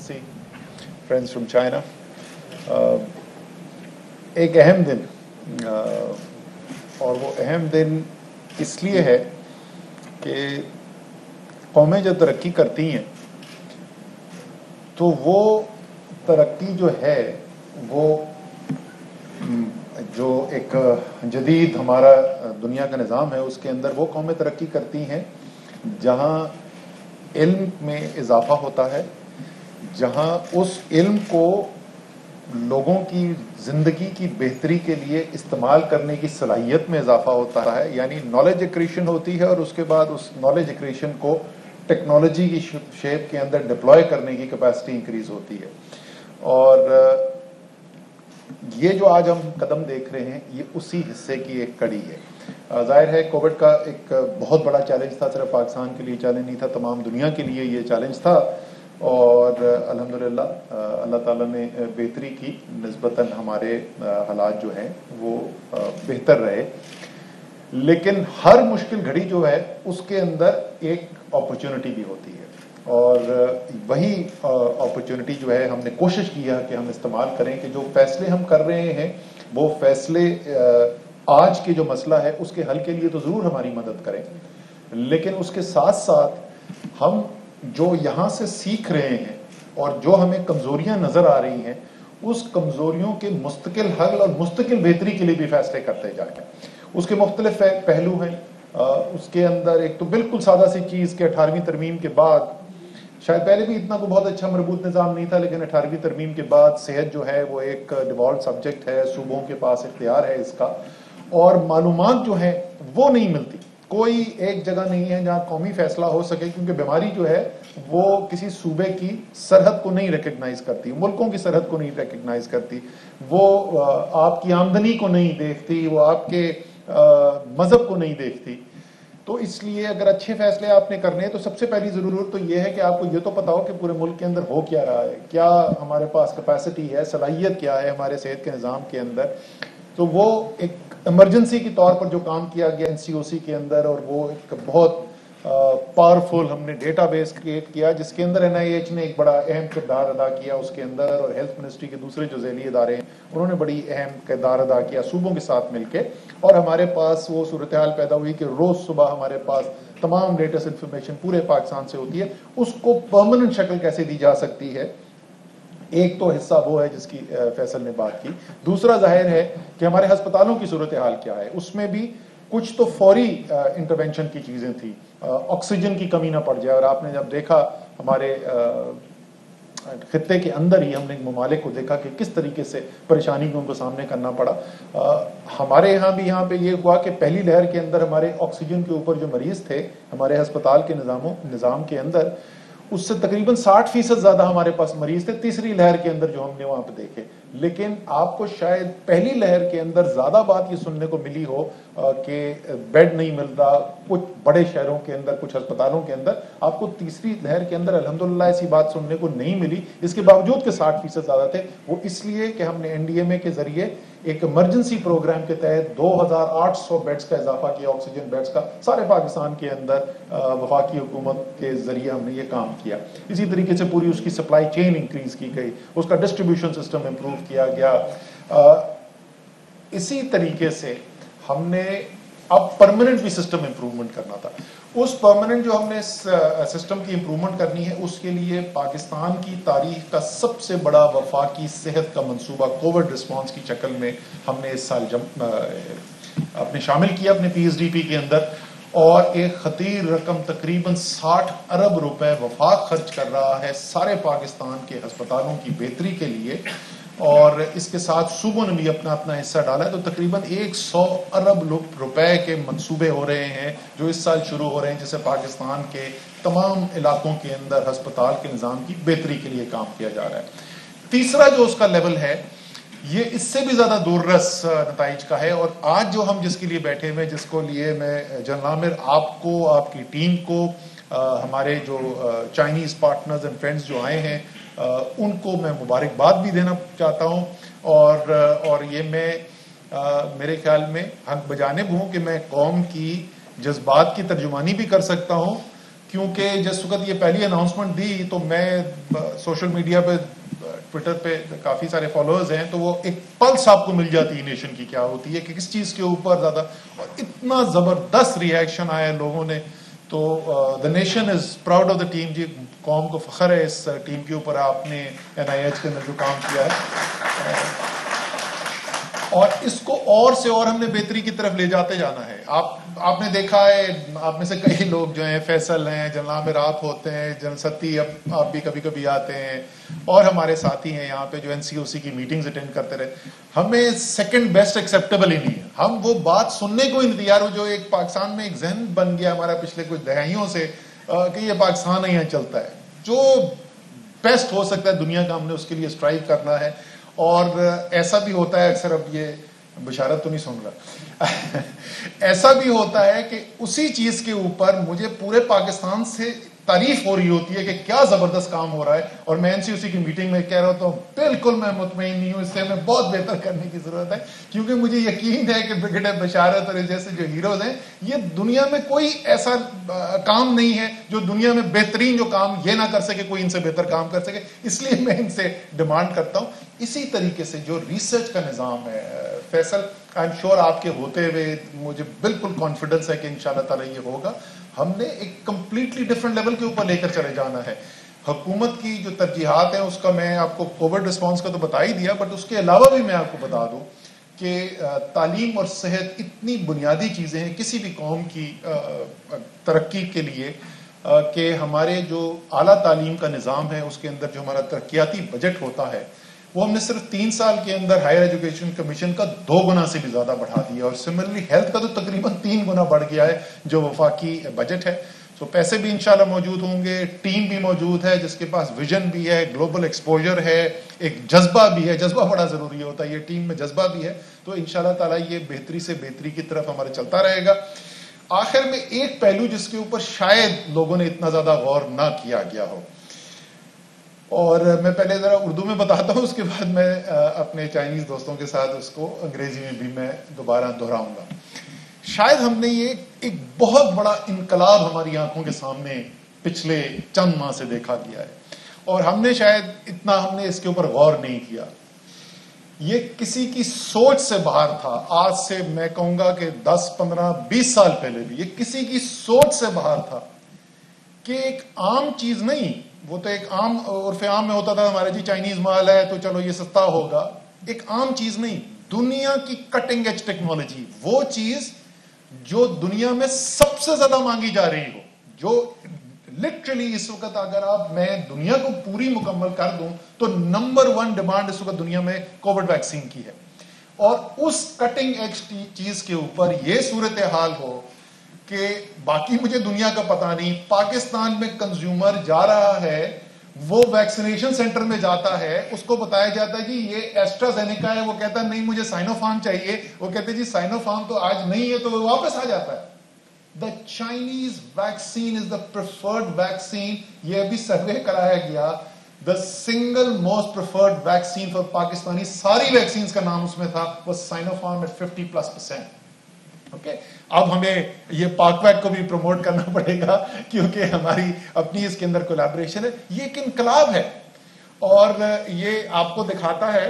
Excellency, friends from China. ایک اہم دن اور وہ اہم دن اس لیے ہے کہ قومیں جب ترقی کرتی ہیں تو وہ ترقی جو ہے وہ جو ایک جدید ہمارا دنیا کا نظام ہے اس کے اندر وہ قومیں ترقی کرتی ہیں جہاں علم میں اضافہ ہوتا ہے، جہاں اس علم کو لوگوں کی زندگی کی بہتری کے لیے استعمال کرنے کی صلاحیت میں اضافہ ہوتا ہے، یعنی نالج ایکریشن ہوتی ہے اور اس کے بعد اس نالج ایکریشن کو ٹیکنالوجی کی شیپ کے اندر ڈپلوائے کرنے کی کیپیسٹی انکریز ہوتی ہے. اور یہ جو آج ہم قدم دیکھ رہے ہیں یہ اسی حصے کی ایک کڑی ہے. ظاہر ہے کووڈ کا ایک بہت بڑا چیلنج تھا، صرف پاکستان کے لیے چیلنج نہیں تھا، تمام دنیا کے لیے یہ چیلنج تھا، اور الحمدللہ اللہ تعالیٰ نے بہتری کی، نسبتاً ہمارے حالات جو ہیں وہ بہتر رہے. لیکن ہر مشکل گھڑی جو ہے اس کے اندر ایک اپرچونٹی بھی ہوتی ہے، اور وہی اپرچونٹی جو ہے ہم نے کوشش کیا کہ ہم استعمال کریں کہ جو فیصلے ہم کر رہے ہیں وہ فیصلے آج کے جو مسئلہ ہے اس کے حل کے لیے تو ضرور ہماری مدد کریں، لیکن اس کے ساتھ ساتھ ہم جو یہاں سے سیکھ رہے ہیں اور جو ہمیں کمزوریاں نظر آ رہی ہیں اس کمزوریوں کے مستقل حل اور مستقل بہتری کے لیے بھی فیصلے کرتے جائیں. اس کے مختلف پہلو ہیں. اس کے اندر ایک تو بالکل سادہ سی چیز کہ 18ویں ترمیم کے بعد، شاید پہلے بھی اتنا کوئی بہت اچھا مربوط نظام نہیں تھا، لیکن 18ویں ترمیم کے بعد صحت جو ہے وہ ایک ڈیفالٹ سبجیکٹ ہے، صوبوں کے پاس اختیار ہے اس کا، اور معلومات جو ہیں وہ نہیں ملتی. کوئی ایک جگہ نہیں ہے جہاں قومی فیصلہ ہو سکے، کیونکہ بیماری جو ہے وہ کسی صوبے کی سرحد کو نہیں ریکگنائز کرتی، ملکوں کی سرحد کو نہیں ریکگنائز کرتی، وہ آپ کی آمدنی کو نہیں دیکھتی، وہ آپ کے مذہب کو نہیں دیکھتی. تو اس لیے اگر اچھے فیصلے آپ نے کرنے ہیں تو سب سے پہلی ضرورت تو یہ ہے کہ آپ کو یہ تو پتا ہو کہ پورے ملک کے اندر ہو کیا رہا ہے، کیا ہمارے پاس کیپیسٹی ہے، صلاحیت کیا ہے ہمارے صحت کے نظام کے اندر. تو وہ ایک ایمرجنسی کے طور پر جو کام کیا گیا NCOC کے اندر، اور وہ ایک بہت پاورفل ہم نے ڈیٹا بیس کریٹ کیا جس کے اندر NIH نے ایک بڑا اہم کردار ادا کیا اس کے اندر، اور ہیلتھ منسٹری کے دوسرے جو ذیلی ادارے ہیں انہوں نے بڑی اہم کردار ادا کیا صوبوں کے ساتھ مل کے. اور ہمارے پاس وہ صورتحال پیدا ہوئی کہ روز صبح ہمارے پاس تمام لیٹسٹ انفارمیشن پورے پاکستان سے ہوتی ہے. اس کو پرماننٹ شکل کیسے دی جا سکتی ہے، ایک تو حصہ وہ ہے جس کی فیصل نے بات کی. دوسرا ظاہر ہے کہ ہمارے ہسپتالوں کی صورتحال کیا ہے. اس میں بھی کچھ تو فوری انٹرونشن کی چیزیں تھیں، آکسیجن کی کمی نہ پڑ جائے. اور آپ نے جب دیکھا ہمارے خطے کے اندر ہی ہم نے ممالک کو دیکھا کہ کس طریقے سے پریشانی کو ان کو سامنے کرنا پڑا. ہمارے یہاں پہ یہ ہوا کہ پہلی لہر کے اندر ہمارے آکسیجن کے اوپر جو مریض تھے ہمارے ہسپتال کے نظام کے اندر، اس سے تقریباً 60% زیادہ ہمارے پاس مریض تھے تیسری لہر کے اندر جو ہم نے وہاں پہ دیکھے. لیکن آپ کو شاید پہلی لہر کے اندر زیادہ بات یہ سننے کو ملی ہو کہ بیڈ نہیں مل رہا کچھ بڑے شہروں کے اندر، کچھ ہسپتالوں کے اندر. آپ کو تیسری لہر کے اندر الحمدللہ ایسی بات سننے کو نہیں ملی، اس کے باوجود کہ 60% زیادہ تھے. وہ اس لیے کہ ہم نے NDMA کے ذریعے ایک ایمرجنسی پروگرام کے تحت 2800 بیڈز کا اضافہ کیا، آکسیجن بیڈز کا سارے پاکستان کے اندر وفاقی حکومت کے ذریعے ہم نے یہ کام کیا. اسی طریقے سے پوری اس کی سپلائی چین انکریز کی گئی، اس کا ڈسٹریبیوشن سسٹم امپروو کیا گیا. اسی طریقے سے ہم نے اب پرماننٹ بھی سسٹم امپروومنٹ کرنا تھا. اس پرماننٹ جو ہم نے سسٹم کی امپروومنٹ کرنی ہے اس کے لیے پاکستان کی تاریخ کا سب سے بڑا وفاقی صحت کا منصوبہ کووڈ رسپانس کی شکل میں ہم نے اس سال اپنے شامل کیا اپنے PSDP کے اندر، اور ایک خطیر رقم تقریباً 60 ارب روپے وفاق خرچ کر رہا ہے سارے پاکستان کے ہسپتالوں کی بہتری کے لیے. اور اس کے ساتھ صوبوں نے بھی اپنا حصہ ڈالا ہے. تو تقریباً 100 ارب روپے کے منصوبے ہو رہے ہیں جو اس سال شروع ہو رہے ہیں، جسے پاکستان کے تمام علاقوں کے اندر ہسپتال کے نظام کی بہتری کے لیے کام کیا جا رہا ہے. تیسرا جو اس کا لیول ہے یہ اس سے بھی زیادہ دور رس نتائج کا ہے. اور آج جو ہم جس کے لیے بیٹھے ہوئے، جس کو لیے میں جنرل عامر آپ کو، آپ کی ٹیم کو، ہمارے جو چائنیز پارٹنرز اینڈ فرینڈز جو آئے ہیں ان کو میں مبارکباد بھی دینا چاہتا ہوں. اور یہ میں میرے خیال میں حق بجانب ہوں کہ میں قوم کی جذبات کی ترجمانی بھی کر سکتا ہوں کیونکہ جس وقت یہ پہلی اناؤنسمنٹ دی تو میں سوشل میڈیا پہ ٹویٹر پہ کافی سارے فالوورز ہیں، تو وہ ایک پلس آپ کو مل جاتی ہے نیشن کی کیا ہوتی ہے کہ کس چیز کے اوپر زیادہ، اور اتنا زبردست ریئیکشن آیا لوگوں نے. تو the nation is proud of the team. جی قوم کو فخر ہے اس ٹیم کے اوپر، آپ نے NIH کے اندر جو کام کیا ہے، اور اس کو اور سے اور ہم نے بہتری کی طرف لے جاتے جانا ہے. آپ نے دیکھا ہے، آپ میں سے کئی لوگ جو ہیں، فیصل ہیں، جناب رات ہوتے ہیں، جن ستی، اب آپ بھی کبھی کبھی آتے ہیں، اور ہمارے ساتھی ہیں یہاں پہ جو NCOC کی میٹنگز اٹینڈ کرتے رہے. ہمیں سیکنڈ بیسٹ ایکسیپٹیبل ہی نہیں ہے. ہم وہ بات سننے کو انتظار ہو جو ایک پاکستان میں ایک ذہن بن گیا ہمارا پچھلے کچھ دہائیوں سے کہ یہ پاکستان یہاں چلتا ہے. جو بیسٹ ہو سکتا ہے دنیا کا، ہم نے اس کے لیے اسٹرائیو کرنا ہے. اور ایسا بھی ہوتا ہے اکثر، اب یہ بشارت تو نہیں سن رہا، ایسا بھی ہوتا ہے کہ اسی چیز کے اوپر مجھے پورے پاکستان سے تعریف ہو رہی ہوتی ہے کہ کیا زبردست کام ہو رہا ہے، اور میں NCOC کی میٹنگ میں کہہ رہا ہوتا ہوں بالکل میں مطمئن نہیں ہوں، اس سے ہمیں بہت بہتر کرنے کی ضرورت ہے. کیونکہ مجھے یقین ہے کہ برگیڈیئر بشارت اور جیسے جو ہیروز ہیں، یہ دنیا میں کوئی ایسا کام نہیں ہے جو دنیا میں بہترین جو کام یہ نہ کر سکے، کوئی ان سے بہتر کام کر سکے. اس لیے میں ان سے ڈیمانڈ کرتا ہوں اسی طریقے سے جو ریسرچ کا نظام ہے. فیصل آئی ایم شیور آپ کے ہوتے ہوئے مجھے بالکل کانفیڈنس ہے کہ انشاءاللہ تعالی یہ ہوگا. ہم نے ایک کمپلیٹلی ڈفرنٹ لیول کے اوپر لے کر چلے جانا ہے. حکومت کی جو ترجیحات ہیں اس کا میں آپ کو کووڈ رسپانس کا تو بتا ہی دیا، بٹ اس کے علاوہ بھی میں آپ کو بتا دوں کہ تعلیم اور صحت اتنی بنیادی چیزیں ہیں کسی بھی قوم کی ترقی کے لیے، کہ ہمارے جو اعلیٰ تعلیم کا نظام ہے اس کے اندر جو ہمارا ترقیاتی بجٹ ہوتا ہے وہ ہم نے صرف 3 سال کے اندر ہائر ایجوکیشن کمیشن کا 2 گنا سے بھی زیادہ بڑھا دیا، اور سملرلی ہیلتھ کا تو تقریباً 3 گنا بڑھ گیا ہے جو وفاقی بجٹ ہے. تو پیسے بھی انشاءاللہ موجود ہوں گے، ٹیم بھی موجود ہے جس کے پاس ویژن بھی ہے، گلوبل ایکسپوجر ہے، ایک جذبہ بھی ہے. جذبہ بڑا ضروری ہوتا ہے، یہ ٹیم میں جذبہ بھی ہے. تو انشاءاللہ تعالی یہ بہتری سے بہتری کی طرف ہمارا چلتا رہے گا. آخر میں ایک پہلو جس کے اوپر شاید لوگوں نے اتنا زیادہ غور نہ کیا گیا ہو، اور میں پہلے ذرا اردو میں بتاتا ہوں، اس کے بعد میں اپنے چائنیز دوستوں کے ساتھ اس کو انگریزی میں بھی میں دوبارہ دہراؤں گا. شاید ہم نے یہ ایک بہت بڑا انقلاب ہماری آنکھوں کے سامنے پچھلے چند ماہ سے دیکھا گیا ہے، اور ہم نے شاید اتنا ہم نے اس کے اوپر غور نہیں کیا. یہ کسی کی سوچ سے باہر تھا. آج سے میں کہوں گا کہ 10 15 20 سال پہلے بھی یہ کسی کی سوچ سے باہر تھا کہ ایک عام چیز نہیں، وہ تو ایک عام عرف عام میں ہوتا تھا ہمارا جی چائنیز مال ہے تو چلو یہ سستا ہوگا. ایک عام چیز نہیں، دنیا کی کٹنگ ایج ٹیکنالوجی، وہ چیز جو دنیا میں سب سے زیادہ مانگی جا رہی ہو، جو لٹرلی اس وقت اگر میں دنیا کو پوری مکمل کر دوں تو نمبر 1 ڈیمانڈ اس وقت دنیا میں کووڈ ویکسین کی ہے. اور اس کٹنگ ایج چیز کے اوپر یہ صورتحال ہو کہ باقی مجھے دنیا کا پتہ نہیں، پاکستان میں کنزیومر جا رہا ہے، وہ ویکسینیشن سینٹر میں جاتا ہے، اس کو بتایا جاتا ہے جی یہ ایسٹرا زینیکا ہے، وہ کہتا ہے نہیں مجھے سائنو فارم چاہیے، وہ کہتے ہیں جی سائنو فارم تو آج نہیں ہے، تو وہ واپس آ جاتا ہے. The Chinese vaccine is the preferred vaccine. یہ ابھی سروے کرایا گیا، the single most preferred vaccine for Pakistani ساری ویکسینز کا نام اس میں تھا وہ Sinopharm at 50+%. اوکے، اب ہمیں یہ پاک ویک کو بھی پروموٹ کرنا پڑے گا کیونکہ ہماری اپنی اس کے اندر کولیبریشن ہے. یہ ایک انقلاب ہے، اور یہ آپ کو دکھاتا ہے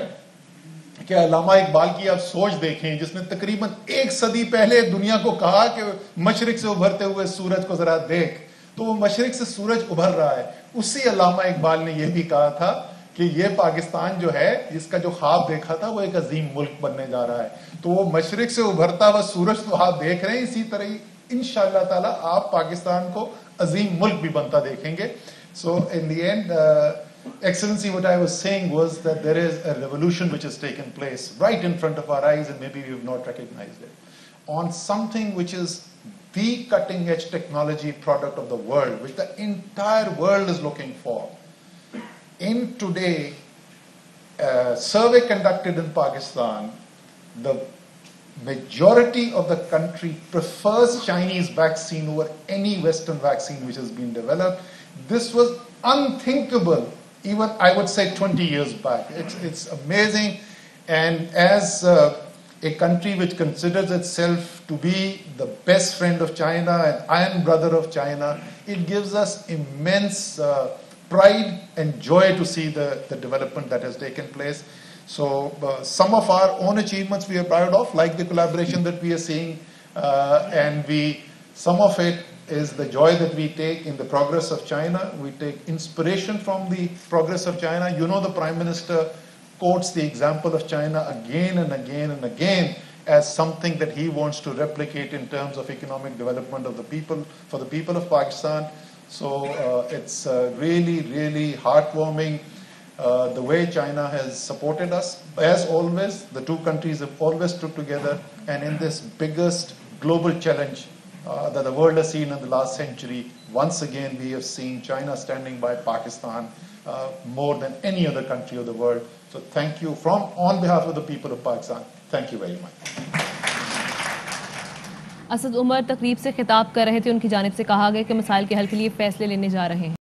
کہ علامہ اقبال کی آپ سوچ دیکھیں، جس نے تقریباً 1 صدی پہلے دنیا کو کہا کہ مشرق سے ابھرتے ہوئے سورج کو ذرا دیکھ، تو وہ مشرق سے سورج ابھر رہا ہے. اسی علامہ اقبال نے یہ بھی کہا تھا کہ یہ پاکستان جو ہے جس کا جو خواب دیکھا تھا وہ ایک عظیم ملک بننے جا رہا ہے. تو وہ مشرق سے ابھرتا ہوا سورج تو آپ دیکھ رہے ہیں، اسی طرح انشاءاللہ تعالی آپ پاکستان کو عظیم ملک بھی بنتا دیکھیں گے. So in the end, Excellency, what I was saying was that there is a revolution which has taken place right in front of our eyes, and maybe we have not recognized it, on something which is the cutting edge technology product of the world, which the entire world is looking for. In today, survey conducted in Pakistan, the majority of the country prefers Chinese vaccine over any Western vaccine which has been developed. This was unthinkable even I would say 20 years back. It's amazing. And as a country which considers itself to be the best friend of China and iron brother of China, it gives us immense pride and joy to see the development that has taken place. So some of our own achievements we are proud of, like the collaboration that we are seeing, and some of it is the joy that we take in the progress of China. We take inspiration from the progress of China. You know, the Prime Minister quotes the example of China again and again and again as something that he wants to replicate in terms of economic development of the people, for the people of Pakistan. So it's really, really heartwarming the way China has supported us. As always, the two countries have always stood together, and in this biggest global challenge that the world has seen in the last century, once again we have seen China standing by Pakistan more than any other country of the world. So thank you on behalf of the people of Pakistan. Thank you very much. Asad Umar تقریب سے خطاب کر رہے تھے. ان کی جانب سے کہا گیا کہ مسائل کے حل کے لیے فیصلے لینے جا رہے ہیں.